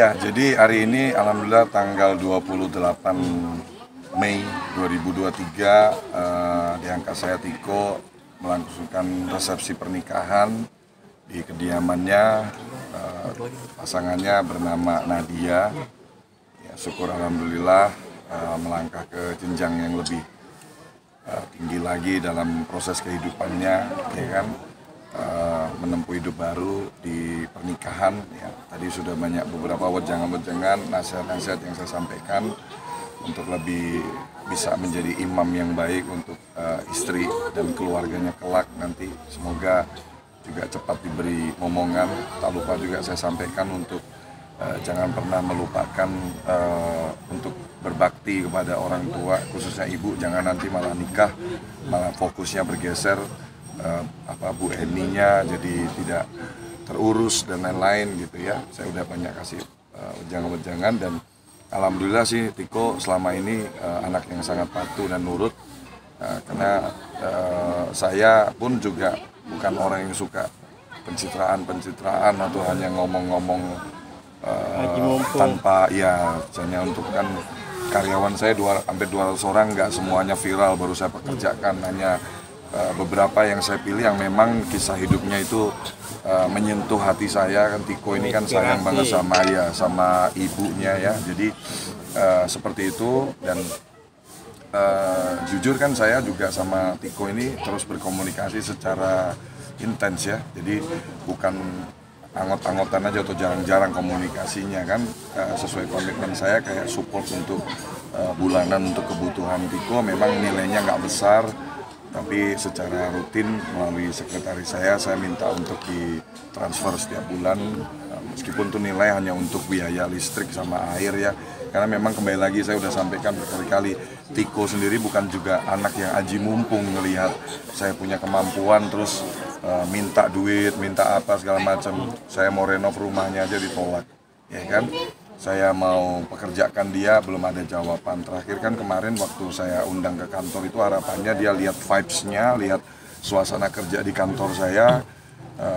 Ya, jadi hari ini alhamdulillah tanggal 28 Mei 2023 diangkat saya Tiko melangsungkan resepsi pernikahan di kediamannya. Pasangannya bernama Nadia. Ya, syukur alhamdulillah melangkah ke jenjang yang lebih tinggi lagi dalam proses kehidupannya, ya kan. Menempuh hidup baru di pernikahan. Ya, tadi sudah banyak beberapa wejangan-wejangan, nasihat-nasihat yang saya sampaikan untuk lebih bisa menjadi imam yang baik untuk istri dan keluarganya kelak nanti. Semoga juga cepat diberi momongan. Tak lupa juga saya sampaikan untuk jangan pernah melupakan untuk berbakti kepada orang tua, khususnya ibu. Jangan nanti malah nikah, malah fokusnya bergeser. Bu Eninya jadi tidak terurus dan lain-lain gitu ya. Saya udah banyak kasih wejangan-wejangan dan alhamdulillah sih Tiko selama ini anak yang sangat patuh dan nurut, karena saya pun juga bukan orang yang suka pencitraan atau hanya ngomong-ngomong tanpa ya, hanya untuk kan karyawan saya hampir 200 orang, nggak semuanya viral baru saya pekerjakan, hanya beberapa yang saya pilih yang memang kisah hidupnya itu menyentuh hati saya. Kan Tiko ini kan sayang banget sama ibunya ya, jadi seperti itu. Dan jujur kan saya juga sama Tiko ini terus berkomunikasi secara intens ya, jadi bukan anggot-anggotan aja atau jarang-jarang komunikasinya kan. Sesuai komitmen saya kayak support untuk bulanan untuk kebutuhan Tiko, memang nilainya nggak besar, tapi secara rutin melalui sekretaris saya minta untuk ditransfer setiap bulan, meskipun itu nilai hanya untuk biaya listrik sama air ya, karena memang kembali lagi saya udah sampaikan berkali-kali, Tiko sendiri bukan juga anak yang aji mumpung melihat saya punya kemampuan terus minta duit, minta apa segala macam. Saya mau renov rumahnya aja ditolak, ya kan. Saya mau pekerjakan dia, belum ada jawaban. Terakhir kan kemarin waktu saya undang ke kantor itu harapannya dia lihat vibes-nya, lihat suasana kerja di kantor saya,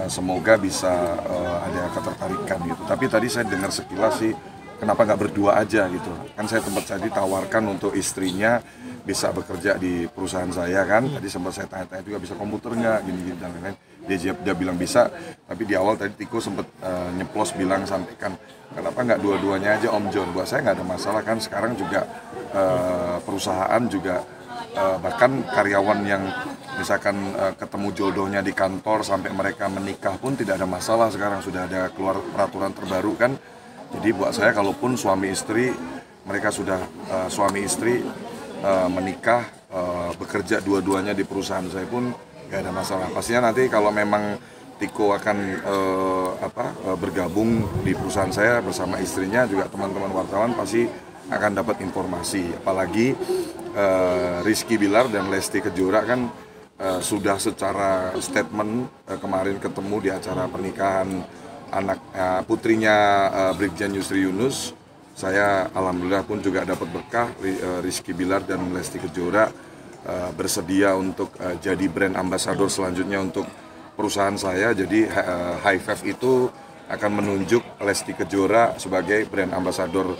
semoga bisa ada ketertarikan gitu. Tapi tadi saya dengar sekilas sih, kenapa nggak berdua aja gitu. Kan saya tempat tadi tawarkan untuk istrinya bisa bekerja di perusahaan saya kan. Tadi sempat saya tanya-tanya juga bisa komputer nggak, gini-gini dan lain-lain. Dia bilang bisa, tapi di awal tadi Tiko sempat nyeplos bilang sampaikan, kenapa nggak dua-duanya aja Om John. Buat saya nggak ada masalah kan, sekarang juga perusahaan juga bahkan karyawan yang misalkan ketemu jodohnya di kantor sampai mereka menikah pun tidak ada masalah. Sekarang sudah ada keluar peraturan terbaru kan. Jadi buat saya kalaupun suami istri, mereka sudah suami istri menikah, bekerja dua-duanya di perusahaan saya pun nggak ada masalah. Pastinya nanti kalau memang Tiko akan bergabung di perusahaan saya bersama istrinya, juga teman-teman wartawan pasti akan dapat informasi. Apalagi Rizky Bilar dan Lesti Kejora kan sudah secara statement kemarin ketemu di acara pernikahan anak putrinya Brigjen Yusri Yunus. Saya alhamdulillah pun juga dapat berkah, Rizky Bilar dan Lesti Kejora bersedia untuk jadi brand ambassador selanjutnya untuk perusahaan saya. Jadi High Five itu akan menunjuk Lesti Kejora sebagai brand ambassador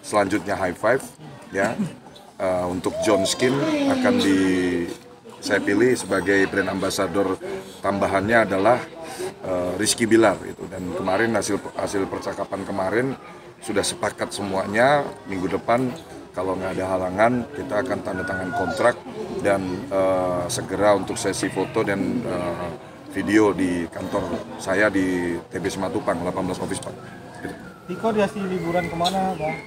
selanjutnya High Five ya. Untuk John Skin akan saya pilih sebagai brand ambassador tambahannya adalah Rizky Bilar itu. Dan kemarin hasil percakapan kemarin sudah sepakat semuanya, minggu depan kalau nggak ada halangan kita akan tanda tangan kontrak dan segera untuk sesi foto dan video di kantor saya di TB Simatupang 18 Office Park. Tiko dikasih liburan kemana, Bang?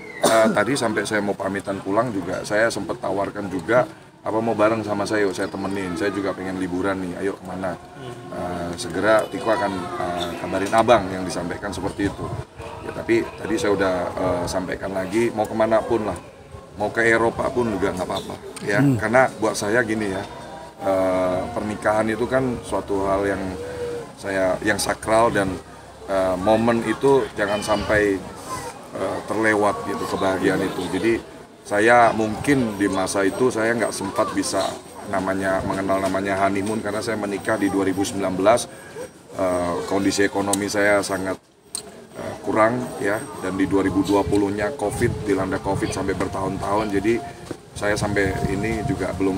Tadi sampai saya mau pamitan pulang juga saya sempat tawarkan juga, apa mau bareng sama saya, yuk saya temenin, saya juga pengen liburan nih, ayo kemana. Segera Tiko akan kabarin abang yang disampaikan seperti itu ya. Tapi tadi saya udah sampaikan lagi, mau kemana pun lah, mau ke Eropa pun juga nggak apa-apa ya. Karena buat saya gini ya, pernikahan itu kan suatu hal yang sakral, dan momen itu jangan sampai terlewat gitu, kebahagiaan itu. Jadi saya mungkin di masa itu saya nggak sempat bisa mengenal namanya honeymoon, karena saya menikah di 2019. Kondisi ekonomi saya sangat kurang ya, dan di 2020-nya COVID, dilanda COVID sampai bertahun-tahun, jadi saya sampai ini juga belum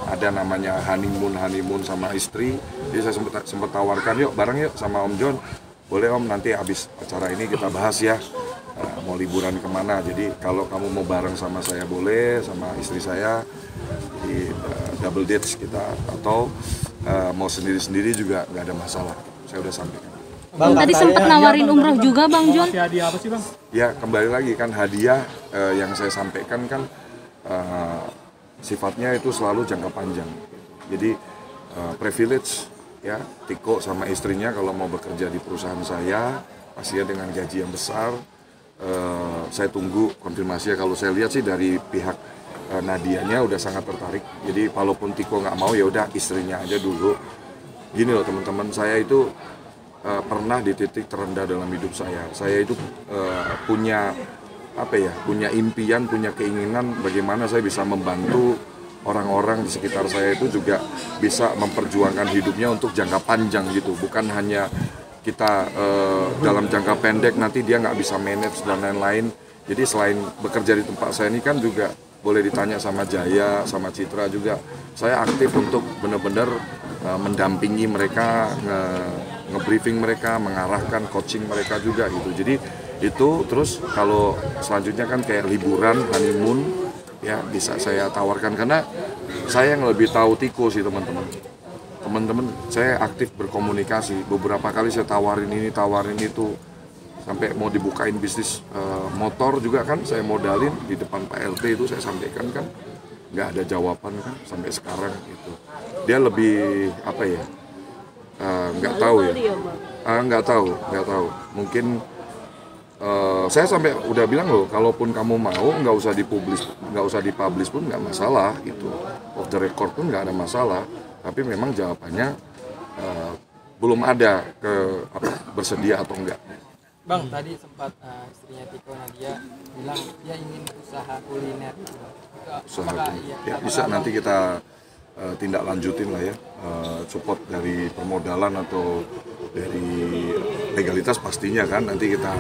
ada namanya honeymoon sama istri. Jadi saya sempat tawarkan, yuk bareng yuk sama Om John, boleh Om, nanti habis acara ini kita bahas ya mau liburan kemana. Jadi kalau kamu mau bareng sama saya boleh, sama istri saya di double dates kita, atau mau sendiri-sendiri juga nggak ada masalah. Saya udah sampaikan. Bang, tadi sempat nawarin umroh juga Bang John. Hadiah apa sih Bang? Ya kembali lagi kan, hadiah yang saya sampaikan kan sifatnya itu selalu jangka panjang. Jadi privilege ya, Tiko sama istrinya kalau mau bekerja di perusahaan saya pastinya dengan gaji yang besar. Saya tunggu konfirmasi. Kalau saya lihat sih dari pihak Nadianya udah sangat tertarik. Jadi walaupun Tiko nggak mau, ya udah istrinya aja dulu. Gini loh teman-teman, saya itu pernah di titik terendah dalam hidup saya. Saya itu punya punya impian, punya keinginan bagaimana saya bisa membantu orang-orang di sekitar saya itu juga bisa memperjuangkan hidupnya untuk jangka panjang gitu. Bukan hanya kita dalam jangka pendek nanti dia nggak bisa manage dan lain-lain. Jadi selain bekerja di tempat saya ini kan juga boleh ditanya sama Jaya, sama Citra juga, saya aktif untuk benar-benar mendampingi mereka, nge-briefing mereka, mengarahkan, coaching mereka juga gitu. Jadi itu terus kalau selanjutnya kan kayak liburan, honeymoon ya bisa saya tawarkan, karena saya yang lebih tahu Tiko sih teman-teman. Teman-teman saya aktif berkomunikasi, beberapa kali saya tawarin ini, tawarin itu, sampai mau dibukain bisnis motor juga kan saya modalin di depan Pak RT, itu saya sampaikan kan nggak ada jawaban kan sampai sekarang gitu. Dia lebih nggak tahu ya, nggak tahu mungkin saya sampai udah bilang loh, kalaupun kamu mau nggak usah dipublish pun nggak masalah gitu, off the record pun nggak ada masalah, tapi memang jawabannya belum ada bersedia atau enggak. Bang, tadi sempat istrinya Tiko Nadia bilang dia ingin usaha kuliner. Ya, bisa nanti kita tindak lanjutin lah ya, support dari permodalan atau dari legalitas pastinya kan nanti kita,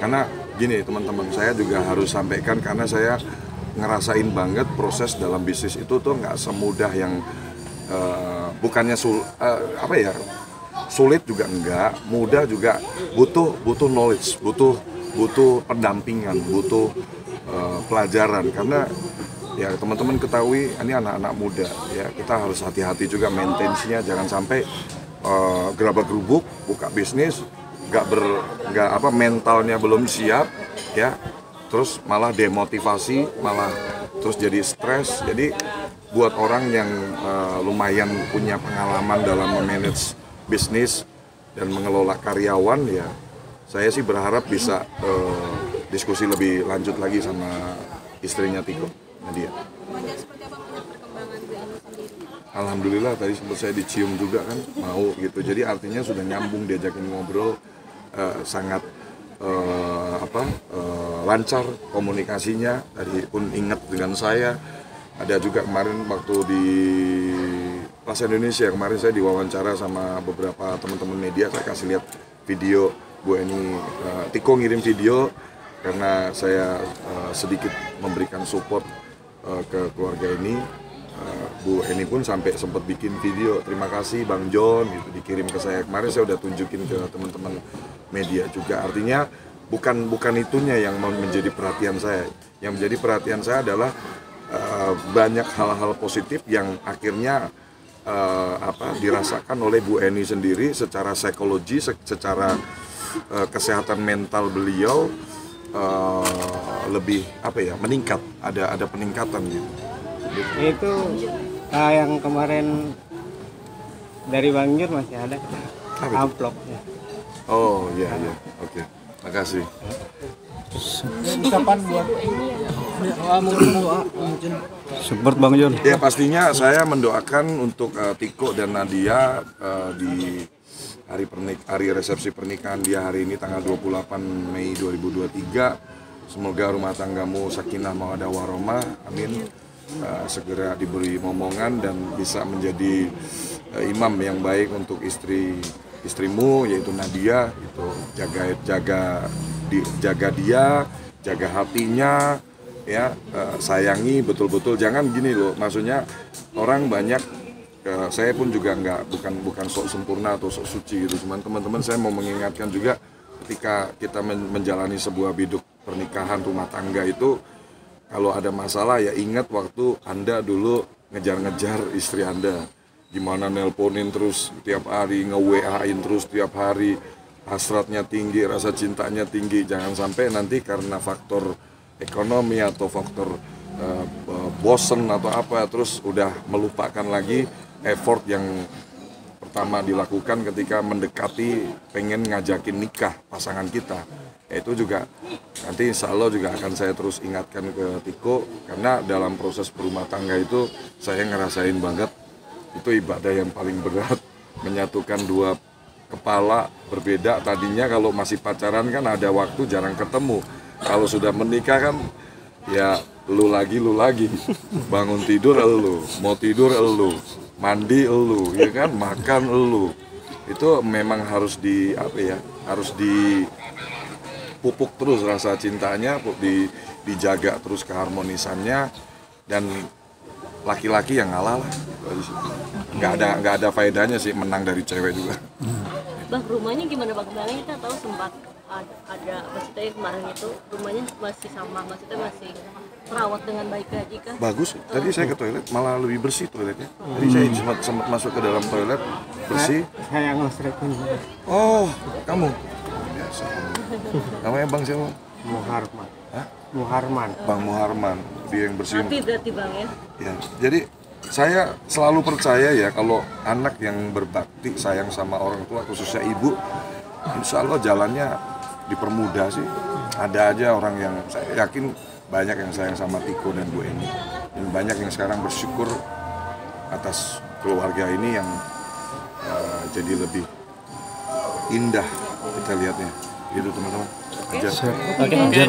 karena gini teman-teman, saya juga harus sampaikan karena saya ngerasain banget proses dalam bisnis itu tuh nggak semudah yang bukannya sulit juga enggak, mudah juga, butuh knowledge, butuh pendampingan, butuh pelajaran, karena ya teman-teman ketahui ini anak-anak muda ya, kita harus hati-hati juga maintenance-nya, jangan sampai gerabak-gerubuk buka bisnis mentalnya belum siap ya, terus malah demotivasi, malah terus jadi stres. Jadi buat orang yang lumayan punya pengalaman dalam memanage bisnis dan mengelola karyawan ya, saya sih berharap bisa diskusi lebih lanjut lagi sama istrinya Tiko Nadia. Alhamdulillah tadi sempat saya dicium juga kan, mau gitu. Jadi artinya sudah nyambung, diajakin ngobrol, sangat lancar komunikasinya. Tadi pun ingat dengan saya. Ada juga kemarin waktu di Plaza Indonesia, kemarin saya diwawancara sama beberapa teman-teman media, saya kasih lihat video Bu Eni, Tiko ngirim video karena saya sedikit memberikan support ke keluarga ini. Bu Eni pun sampai sempat bikin video, terima kasih Bang John, gitu, dikirim ke saya. Kemarin saya udah tunjukin ke teman-teman media juga. Artinya bukan itunya yang menjadi perhatian saya. Yang menjadi perhatian saya adalah banyak hal-hal positif yang akhirnya dirasakan oleh Bu Eni sendiri secara psikologi, secara kesehatan mental beliau lebih meningkat, ada peningkatan gitu. Itu yang kemarin dari Bang Jur masih ada amplopnya. Oh iya, oke, makasih. Ucapan buat Support Bang Jur. Ya pastinya saya mendoakan untuk Tiko dan Nadia di hari resepsi pernikahan dia hari ini tanggal 28 Mei 2023. Semoga rumah tanggamu sakinah mawaddah warahmah, amin. Segera diberi momongan dan bisa menjadi imam yang baik untuk istrimu yaitu Nadia, itu jaga jaga dia, jaga hatinya, ya, sayangi betul-betul. Jangan gini loh, maksudnya orang banyak, saya pun juga bukan sok sempurna atau sok suci gitu, cuman teman-teman saya mau mengingatkan juga ketika kita menjalani sebuah biduk pernikahan rumah tangga itu, kalau ada masalah ya ingat waktu Anda dulu ngejar-ngejar istri Anda, gimana nelponin terus tiap hari, nge-WA-in terus tiap hari, hasratnya tinggi, rasa cintanya tinggi. Jangan sampai nanti karena faktor ekonomi atau faktor bosen atau apa, terus udah melupakan lagi effort yang pertama dilakukan ketika mendekati pengen ngajakin nikah pasangan kita. Itu juga nanti insya Allah juga akan saya terus ingatkan ke Tiko, karena dalam proses berumah tangga itu saya ngerasain banget itu ibadah yang paling berat, menyatukan dua kepala berbeda. Tadinya kalau masih pacaran kan ada waktu jarang ketemu, kalau sudah menikah kan ya lu lagi, bangun tidur elu, mau tidur elu, mandi elu, ya kan, makan elu. Itu memang harus harus dipupuk terus rasa cintanya, dijaga terus keharmonisannya, dan laki-laki yang ngalah lah. Nggak ada faedahnya sih menang dari cewek juga. Bang, rumahnya gimana Bang? Kemarin kita tahu sempat ada maksudnya kemarin itu rumahnya masih sama, maksudnya masih perawat dengan baik aja kan? Bagus, tadi saya ke toilet malah lebih bersih toiletnya. Jadi saya sempat masuk ke dalam toilet bersih. Saya ngostrekin. Oh, kamu? Biasa. Namanya Bang siapa? Muharman. Hah? Muharman. Bang Muharman, dia yang bersihin. Tapi berarti Bang ya? Ya, jadi saya selalu percaya ya kalau anak yang berbakti sayang sama orang tua, khususnya ibu, insya Allah jalannya dipermudah sih. Ada aja orang yang, saya yakin banyak yang sayang sama Tiko dan Bu Eni, dan banyak yang sekarang bersyukur atas keluarga ini yang jadi lebih indah kita lihatnya. Gitu teman-teman. Aja.